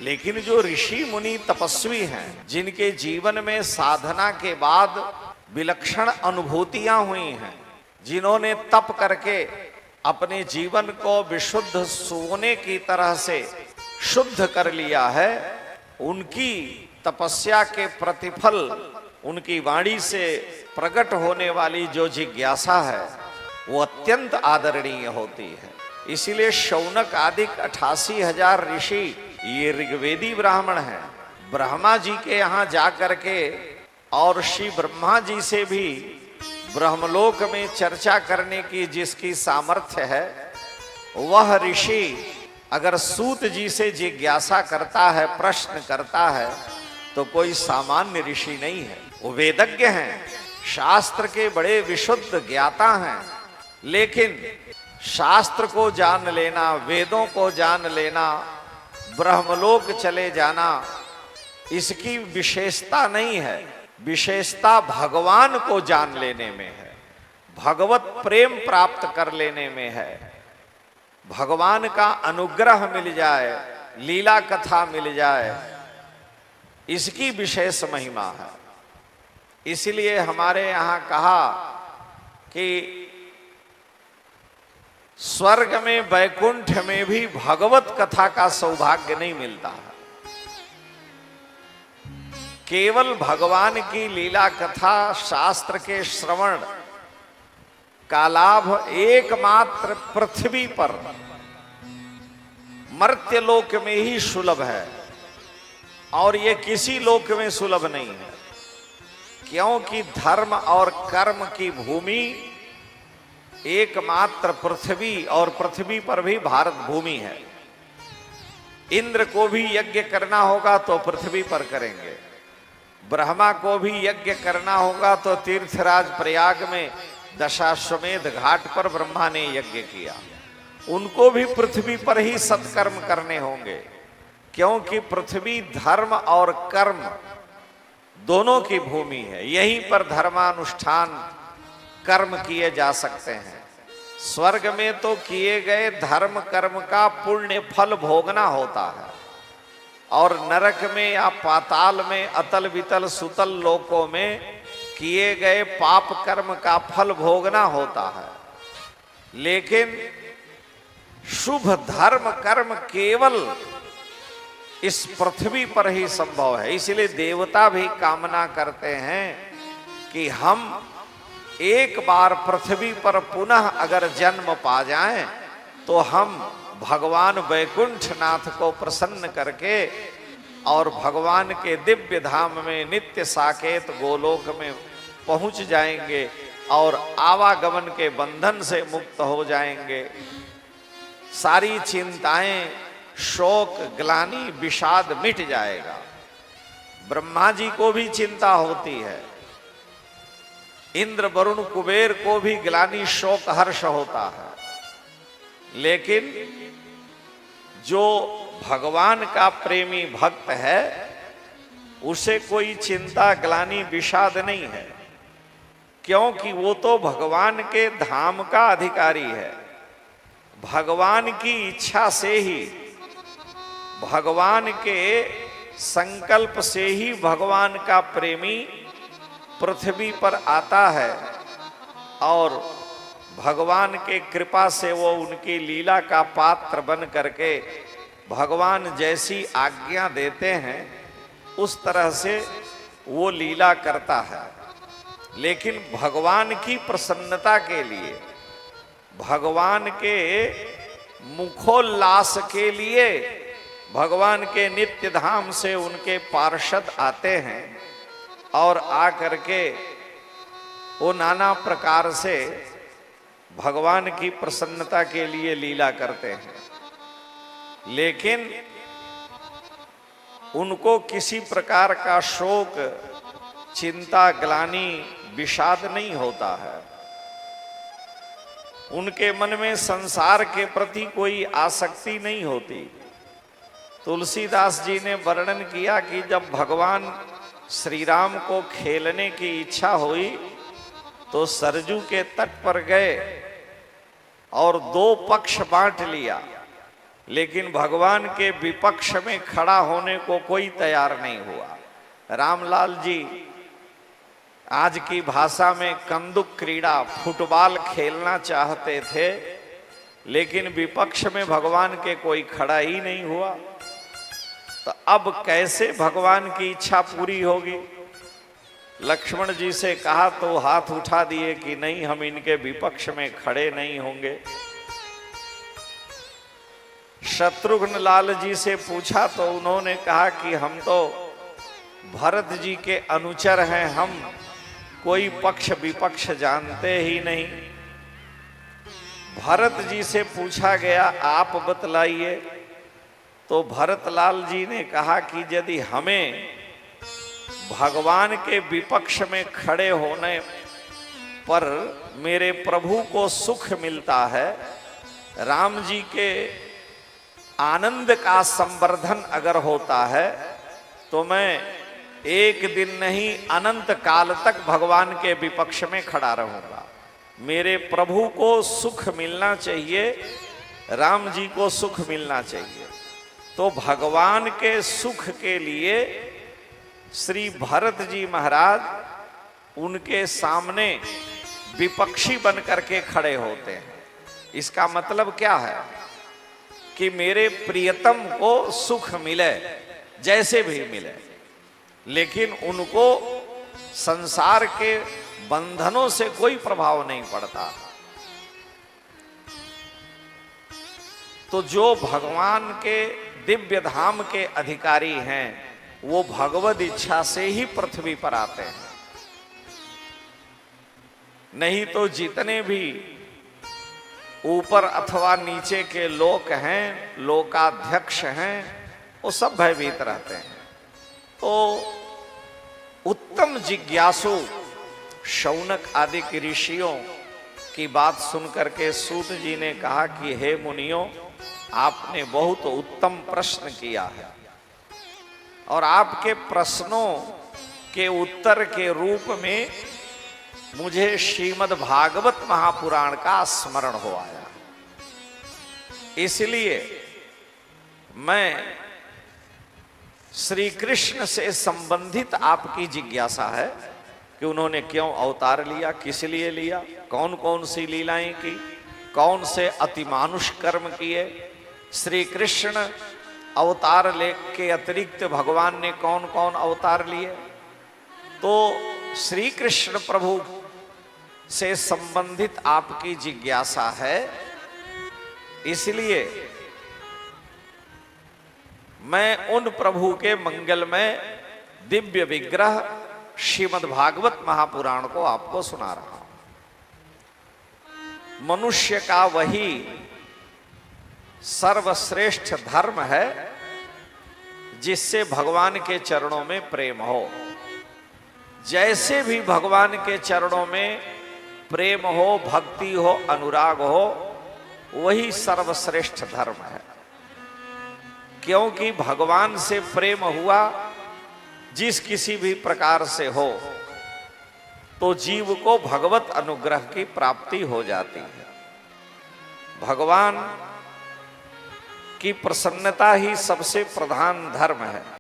लेकिन जो ऋषि मुनि तपस्वी हैं, जिनके जीवन में साधना के बाद विलक्षण अनुभूतियां हुई हैं, जिन्होंने तप करके अपने जीवन को विशुद्ध सोने की तरह से शुद्ध कर लिया है, उनकी तपस्या के प्रतिफल उनकी वाणी से प्रकट होने वाली जो जिज्ञासा है वो अत्यंत आदरणीय होती है। इसीलिए शौनक आदि 88,000 ऋषि ये ऋग्वेदी ब्राह्मण हैं। ब्रह्मा जी के यहाँ जा करके और श्री ब्रह्मा जी से भी ब्रह्मलोक में चर्चा करने की जिसकी सामर्थ्य है, वह ऋषि अगर सूत जी से जिज्ञासा करता है, प्रश्न करता है, तो कोई सामान्य ऋषि नहीं है। वो वेदज्ञ हैं, शास्त्र के बड़े विशुद्ध ज्ञाता हैं। लेकिन शास्त्र को जान लेना, वेदों को जान लेना, ब्रह्मलोक चले जाना, इसकी विशेषता नहीं है। विशेषता भगवान को जान लेने में है, भगवत प्रेम प्राप्त कर लेने में है, भगवान का अनुग्रह मिल जाए, लीला कथा मिल जाए, इसकी विशेष महिमा है। इसलिए हमारे यहाँ कहा कि स्वर्ग में, वैकुंठ में भी भगवत कथा का सौभाग्य नहीं मिलता है। केवल भगवान की लीला कथा, शास्त्र के श्रवण का लाभ एकमात्र पृथ्वी पर मर्त्य लोक में ही सुलभ है, और ये किसी लोक में सुलभ नहीं है। क्योंकि धर्म और कर्म की भूमि एकमात्र पृथ्वी, और पृथ्वी पर भी भारत भूमि है। इंद्र को भी यज्ञ करना होगा तो पृथ्वी पर करेंगे, ब्रह्मा को भी यज्ञ करना होगा तो तीर्थराज प्रयाग में दशाश्वमेध घाट पर ब्रह्मा ने यज्ञ किया, उनको भी पृथ्वी पर ही सत्कर्म करने होंगे। क्योंकि पृथ्वी धर्म और कर्म दोनों की भूमि है, यहीं पर धर्मानुष्ठान कर्म किए जा सकते हैं। स्वर्ग में तो किए गए धर्म कर्म का पुण्य फल भोगना होता है, और नरक में या पाताल में, अतल वितल सुतल लोकों में किए गए पाप कर्म का फल भोगना होता है। लेकिन शुभ धर्म कर्म केवल इस पृथ्वी पर ही संभव है। इसलिए देवता भी कामना करते हैं कि हम एक बार पृथ्वी पर पुनः अगर जन्म पा जाएं तो हम भगवान वैकुंठनाथ को प्रसन्न करके और भगवान के दिव्य धाम में नित्य साकेत गोलोक में पहुंच जाएंगे और आवागमन के बंधन से मुक्त हो जाएंगे। सारी चिंताएं, शोक, ग्लानि, विषाद मिट जाएगा। ब्रह्मा जी को भी चिंता होती है, इंद्र वरुण कुबेर को भी ग्लानि शोक हर्ष होता है, लेकिन जो भगवान का प्रेमी भक्त है उसे कोई चिंता ग्लानि विषाद नहीं है। क्योंकि वो तो भगवान के धाम का अधिकारी है। भगवान की इच्छा से ही, भगवान के संकल्प से ही भगवान का प्रेमी पृथ्वी पर आता है, और भगवान के कृपा से वो उनकी लीला का पात्र बन करके भगवान जैसी आज्ञा देते हैं उस तरह से वो लीला करता है। लेकिन भगवान की प्रसन्नता के लिए, भगवान के मुखोल्लास के लिए, भगवान के नित्य धाम से उनके पार्षद आते हैं और आकर के वो नाना प्रकार से भगवान की प्रसन्नता के लिए लीला करते हैं। लेकिन उनको किसी प्रकार का शोक, चिंता, ग्लानि, विषाद नहीं होता है। उनके मन में संसार के प्रति कोई आसक्ति नहीं होती। तुलसीदास जी ने वर्णन किया कि जब भगवान श्री राम को खेलने की इच्छा हुई तो सरजू के तट पर गए और दो पक्ष बांट लिया। लेकिन भगवान के विपक्ष में खड़ा होने को कोई तैयार नहीं हुआ। रामलाल जी आज की भाषा में कंदुक क्रीड़ा, फुटबॉल खेलना चाहते थे, लेकिन विपक्ष में भगवान के कोई खड़ा ही नहीं हुआ। तो अब कैसे भगवान की इच्छा पूरी होगी? लक्ष्मण जी से कहा तो हाथ उठा दिए कि नहीं, हम इनके विपक्ष में खड़े नहीं होंगे। शत्रुघ्न लाल जी से पूछा तो उन्होंने कहा कि हम तो भरत जी के अनुचर हैं, हम कोई पक्ष विपक्ष जानते ही नहीं। भरत जी से पूछा गया आप बतलाइए, तो भरतलाल जी ने कहा कि यदि हमें भगवान के विपक्ष में खड़े होने पर मेरे प्रभु को सुख मिलता है, राम जी के आनंद का संवर्धन अगर होता है, तो मैं एक दिन नहीं अनंत काल तक भगवान के विपक्ष में खड़ा रहूंगा। मेरे प्रभु को सुख मिलना चाहिए, राम जी को सुख मिलना चाहिए। तो भगवान के सुख के लिए श्री भरत जी महाराज उनके सामने विपक्षी बन करके खड़े होते हैं। इसका मतलब क्या है कि मेरे प्रियतम को सुख मिले, जैसे भी मिले, लेकिन उनको संसार के बंधनों से कोई प्रभाव नहीं पड़ता। तो जो भगवान के दिव्य धाम के अधिकारी हैं, वो भगवद इच्छा से ही पृथ्वी पर आते हैं। नहीं तो जितने भी ऊपर अथवा नीचे के लोक हैं, लोकाध्यक्ष हैं, वो सब भयभीत रहते हैं। तो उत्तम जिज्ञासु शौनक आदि के ऋषियों की बात सुनकर के सूत जी ने कहा कि हे मुनियों, आपने बहुत उत्तम प्रश्न किया है, और आपके प्रश्नों के उत्तर के रूप में मुझे श्रीमद् भागवत महापुराण का स्मरण हो आया। इसलिए मैं श्री कृष्ण से संबंधित आपकी जिज्ञासा है कि उन्होंने क्यों अवतार लिया, किस लिए लिया, कौन कौन सी लीलाएं की, कौन से अतिमानुष कर्म किए, श्री कृष्ण अवतार ले के अतिरिक्त भगवान ने कौन कौन अवतार लिए। तो श्री कृष्ण प्रभु से संबंधित आपकी जिज्ञासा है, इसलिए मैं उन प्रभु के मंगलमय दिव्य विग्रह श्रीमद् भागवत महापुराण को आपको सुना रहा हूं। मनुष्य का वही सर्वश्रेष्ठ धर्म है जिससे भगवान के चरणों में प्रेम हो। जैसे भी भगवान के चरणों में प्रेम हो, भक्ति हो, अनुराग हो, वही सर्वश्रेष्ठ धर्म है। क्योंकि भगवान से प्रेम हुआ जिस किसी भी प्रकार से हो, तो जीव को भगवत अनुग्रह की प्राप्ति हो जाती है। भगवान की प्रसन्नता ही सबसे प्रधान धर्म है।